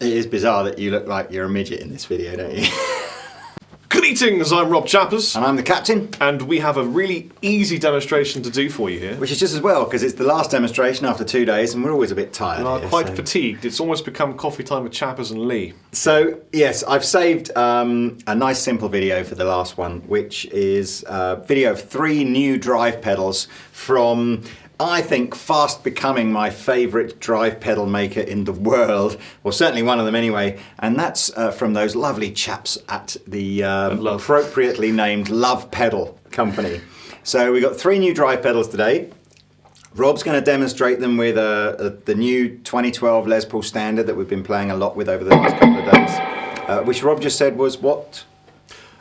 It is bizarre that you look like you're a midget in this video, don't you? Greetings, I'm Rob Chappers. And I'm the captain. And we have a really easy demonstration to do for you here. Which is just as well, because it's the last demonstration after 2 days and we're always a bit tired. And I'm quite fatigued. It's almost become coffee time with Chappers and Lee. So, yes, I've saved a nice simple video for the last one, which is a video of 3 new drive pedals from, I think, fast becoming my favourite drive pedal maker in the world, or certainly one of them anyway, and that's from those lovely chaps at the appropriately named LovePedal company. So we got 3 new drive pedals today. Rob's going to demonstrate them with the new 2012 Les Paul Standard that we've been playing a lot with over the last couple of days, which Rob just said was what?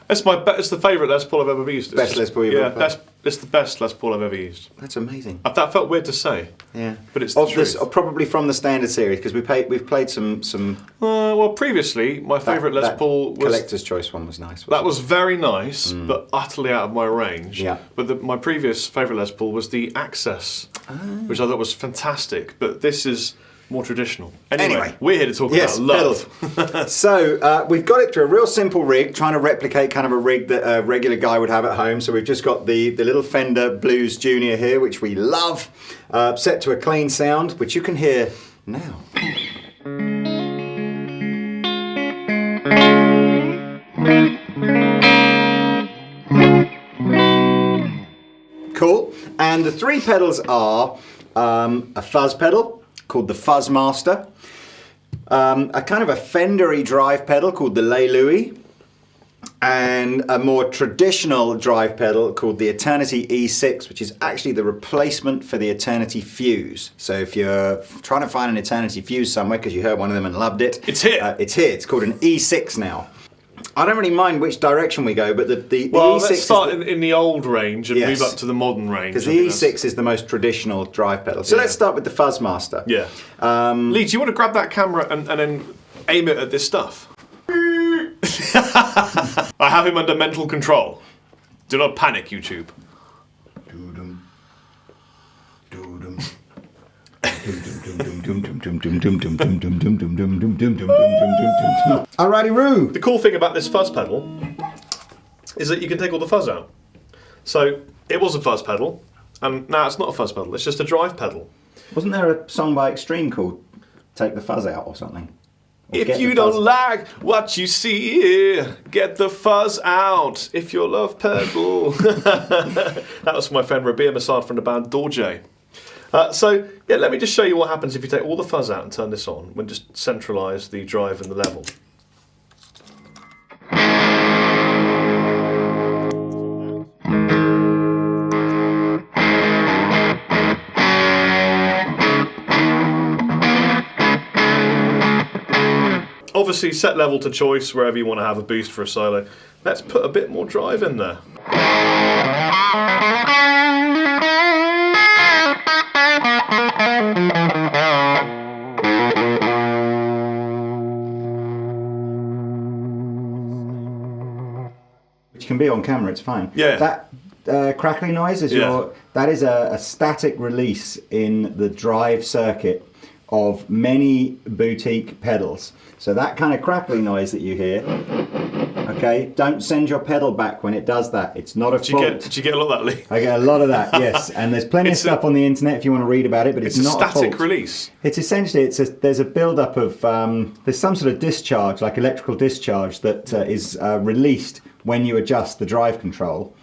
It's the favourite Les Paul I've ever used. Best Les Paul you've ever played? It's the best Les Paul I've ever used. That's amazing. That felt weird to say. Yeah, but it's the truth. Probably from the Standard series, because we've played some. Well, previously my favourite Les Paul was collector's choice one was nice. That was very nice, but utterly out of my range. Yeah. But my previous favourite Les Paul was the Access, which I thought was fantastic. But this is more traditional. Anyway, we're here to talk about love. So we've got it through a real simple rig, trying to replicate kind of a rig that a regular guy would have at home. So we've just got the little Fender Blues Junior here, which we love, set to a clean sound, which you can hear now. Cool. And the 3 pedals are a fuzz pedal called the Fuzz Master, a kind of a Fender-y drive pedal called the Les Louis, and a more traditional drive pedal called the Eternity E6, which is actually the replacement for the Eternity Fuse. So if you're trying to find an Eternity Fuse somewhere because you heard one of them and loved it, it's here. It's here. It's called an E6 now. I don't really mind which direction we go, but the E6 let's start in the old range and move up to the modern range. Because the E6 is the most traditional drive pedal. So let's start with the Fuzz Master. Yeah. Lee, do you want to grab that camera and then aim it at this stuff? I have him under mental control. Do not panic, YouTube. Alrighty-roo! The cool thing about this fuzz pedal is that you can take all the fuzz out. So it was a fuzz pedal, and now it's not a fuzz pedal, it's just a drive pedal. Wasn't there a song by Extreme called Take the Fuzz Out or something? Or if you don't like what you see here, get the fuzz out. If your love pedal. That was my friend Rabia Massad from the band Dorje. So, yeah, let me just show you what happens if you take all the fuzz out and turn this on. We'll just centralise the drive and the level. Obviously, set level to choice wherever you want to have a boost for a solo. Let's put a bit more drive in there. Which can be on camera, it's fine. Yeah. That crackly noise is that is a static release in the drive circuit of many boutique pedals. So that kind of crackly noise that you hear, okay, don't send your pedal back when it does that. It's not a fault. Did you get a lot of that, Lee? I get a lot of that, yes. And there's plenty of stuff on the internet if you want to read about it, but it's not a fault. It's a static release. It's essentially, there's a build-up of, there's some sort of discharge, like electrical discharge, that is released when you adjust the drive control.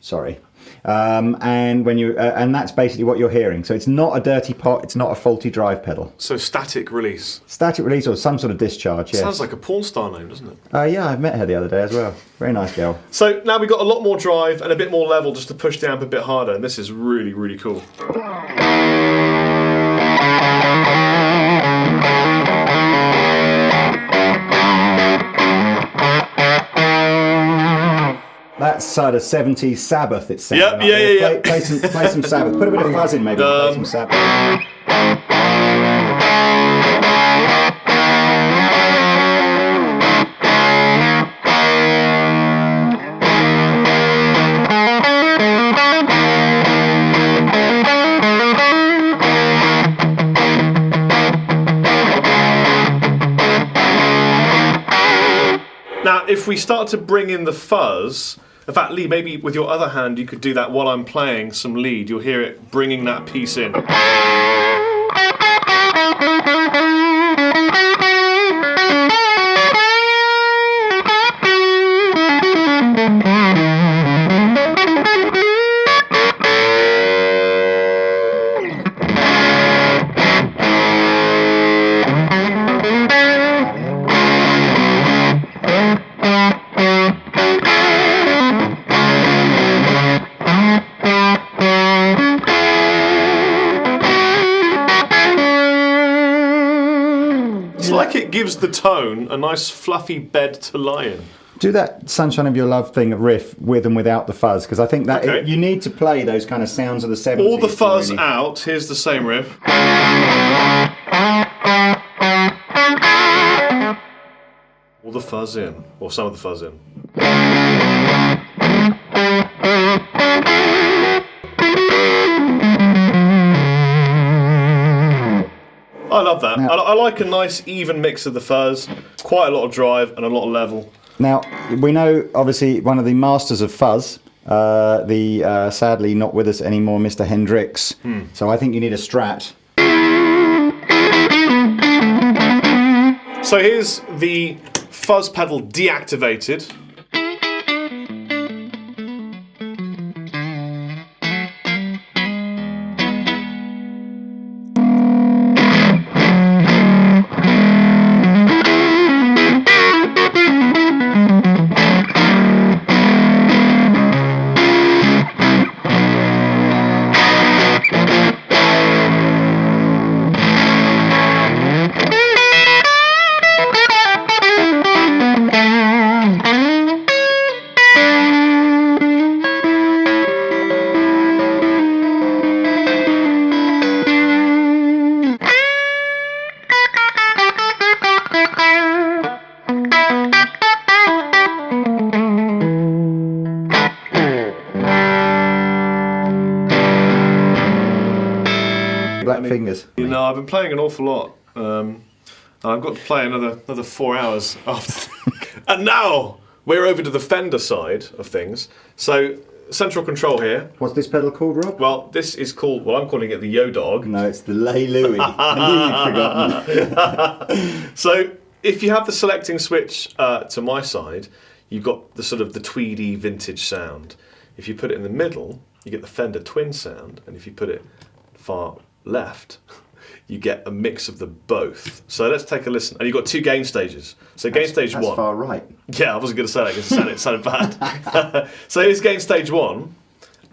Sorry. And when you and that's basically what you're hearing. So it's not a dirty pot, it's not a faulty drive pedal. So static release. Static release or some sort of discharge, yes. Sounds like a porn star name, doesn't it? Yeah, I met her the other day as well. Very nice girl. So now we've got a lot more drive and a bit more level just to push the amp a bit harder, and this is really, really cool. That's sort of 70s Sabbath, it's saying. Yep, yeah. Play some Sabbath. Put a bit of fuzz in, maybe. Play some Sabbath. Now, if we start to bring in the fuzz, in fact, Lee, maybe with your other hand you could do that while I'm playing some lead. You'll hear it bringing that piece in. It gives the tone a nice fluffy bed to lie in. Do that Sunshine of Your Love thing riff with and without the fuzz, because I think that you need to play those kind of sounds of the 70s. All the fuzz out, here's the same riff. All the fuzz in, or some of the fuzz in. I love that. Now, I like a nice even mix of the fuzz, quite a lot of drive and a lot of level. Now, we know, obviously, one of the masters of fuzz, sadly not with us anymore, Mr. Hendrix. So I think you need a Strat. So here's the fuzz pedal deactivated. Fingers. You know, I've been playing an awful lot. And I've got to play another 4 hours after. And now we're over to the Fender side of things. So central control here. What's this pedal called, Rob? Well, this is called. Well, I'm calling it the Yo Dog. No, it's the Lay Louie. I knew you'd forgotten. So if you have the selecting switch to my side, you've got the sort of the tweedy vintage sound. If you put it in the middle, you get the Fender twin sound, and if you put it far left, you get a mix of the both. So let's take a listen. And you've got two gain stages. So gain stage that's one. Far right. Yeah, I wasn't going to say that because it sounded bad. So here's gain stage one,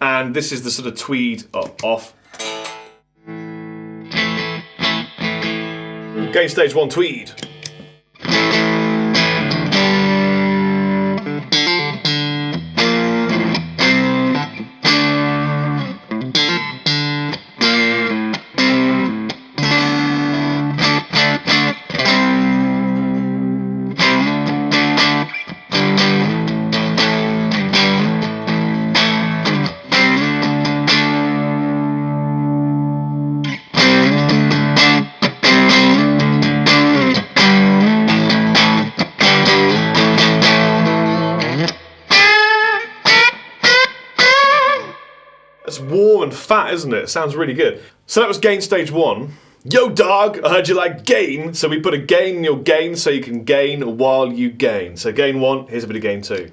and this is the sort of tweed off. Gain stage one tweed. It's warm and fat, isn't it? It sounds really good. So that was gain stage one. Yo dog, I heard you like gain. So we put a gain in your gain so you can gain while you gain. So gain one, here's a bit of gain two.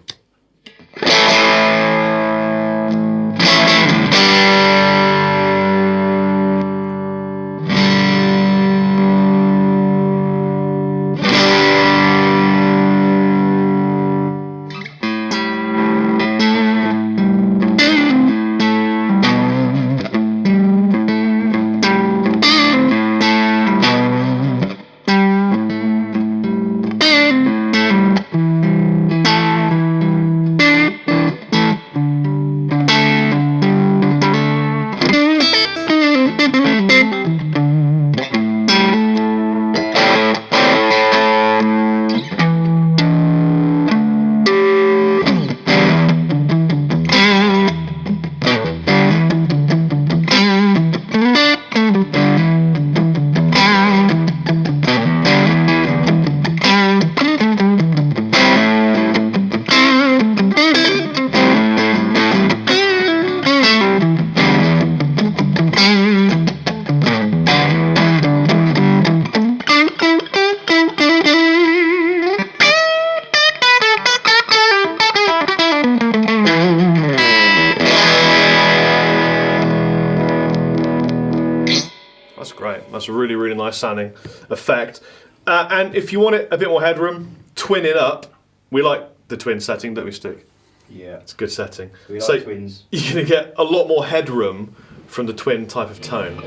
nice sounding effect. And if you want it a bit more headroom, twin it up. We like the twin setting, don't we, Stick? Yeah. It's a good setting. We like twins. You're going to get a lot more headroom from the twin type of tone.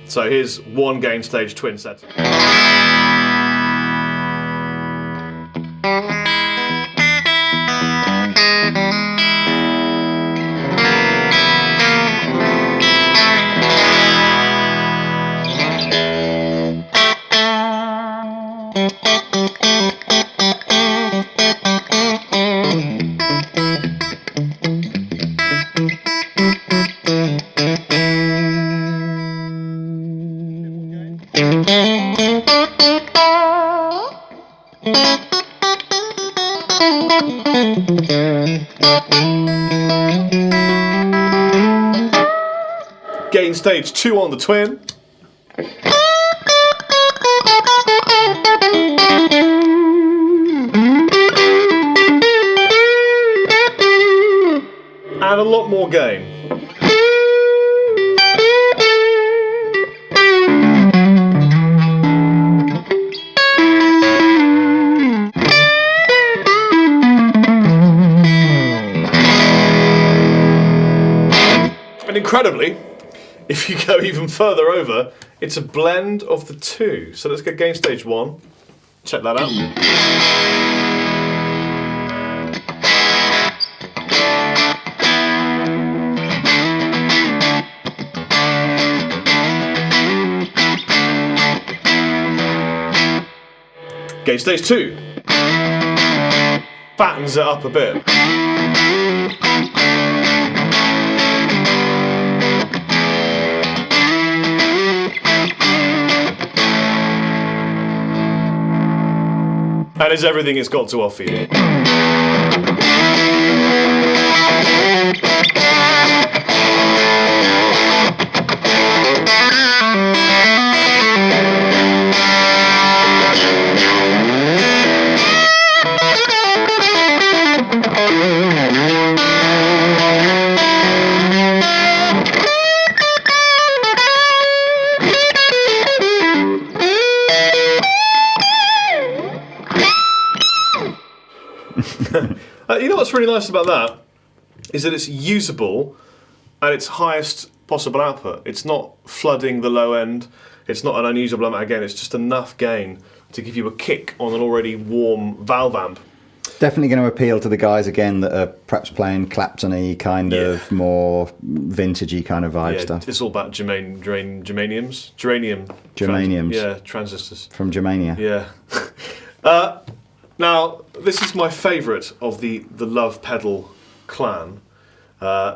So here's one gain stage twin setting. Gain stage 2 on the twin. And a lot more gain. And incredibly, if you go even further over, it's a blend of the two. So let's get gain stage 1. Check that out. Gain stage 2. Fattens it up a bit. That is everything it's got to offer you. You know what's really nice about that is that it's usable at its highest possible output. It's not flooding the low end. It's not an unusable amount again. It's just enough gain to give you a kick on an already warm valve amp. Definitely going to appeal to the guys again that are perhaps playing Clapton-y kind of more vintagey kind of vibe stuff. It's all about geraniums. Transistors. From Germania. Yeah. Now, this is my favourite of the LovePedal clan.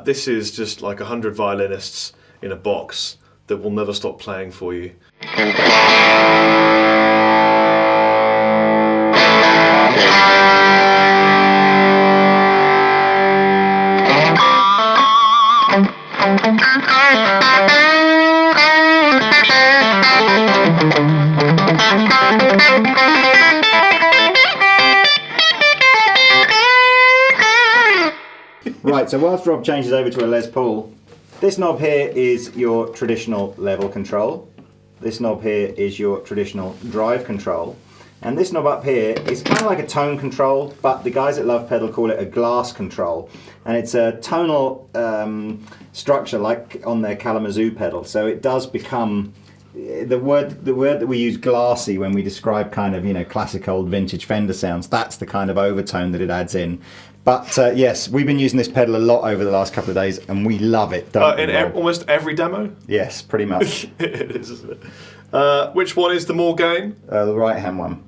This is just like 100 violinists in a box that will never stop playing for you. Right, so whilst Rob changes over to a Les Paul, this knob here is your traditional level control. This knob here is your traditional drive control. And this knob up here is kind of like a tone control, but the guys at LovePedal call it a glass control. And it's a tonal structure like on their Kalamazoo pedal. So it does become, the word that we use, glassy, when we describe kind of, classic old vintage Fender sounds, that's the kind of overtone that it adds in. But yes, we've been using this pedal a lot over the last couple of days, and we love it. Don't we, Rob? Almost every demo? Yes, pretty much. It is, isn't it? Which one is the more gain? The right-hand one.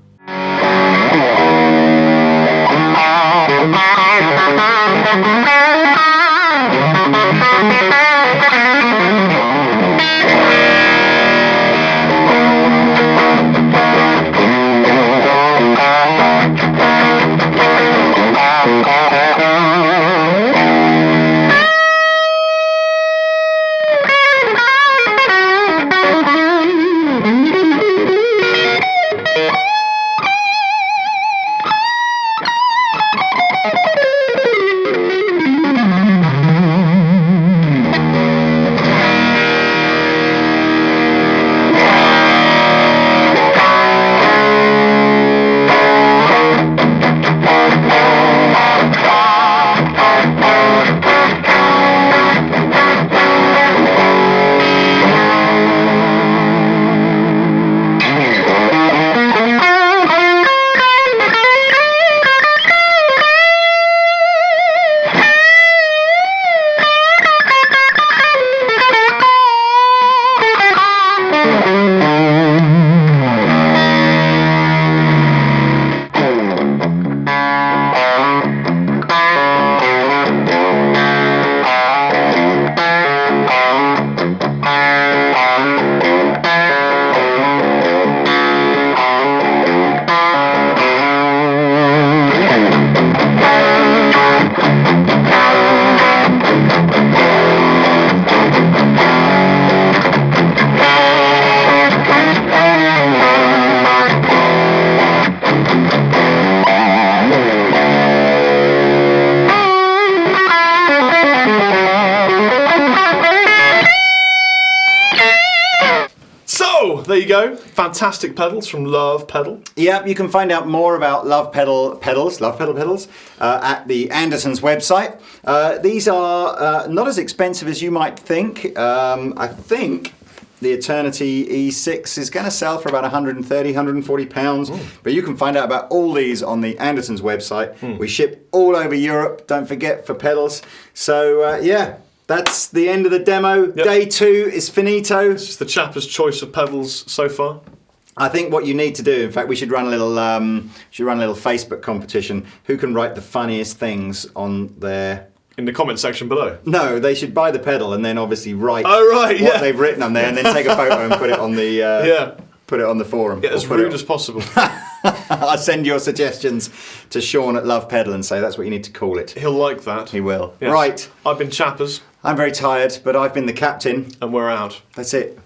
there you go. Fantastic pedals from LovePedal. Yep, you can find out more about LovePedal pedals at the Andertons website. These are not as expensive as you might think. I think the Eternity E6 is going to sell for about 130, 140 pounds. But you can find out about all these on the Andertons website. We ship all over Europe, don't forget, for pedals. So yeah, that's the end of the demo. Yep. Day 2 is finito. This is the Chappers' choice of pedals so far. I think what you need to do, in fact, we should run a little Facebook competition. Who can write the funniest things on their... In the comment section below. No, they should buy the pedal and then obviously write what they've written on there, and then take a photo and put it on the put it on the forum. Yeah, as rude as possible. I'll send your suggestions to Sean at LovePedal and say that's what you need to call it. He'll like that. He will. Yes. Right. I've been Chappers. I'm very tired, but I've been the captain. And we're out. That's it.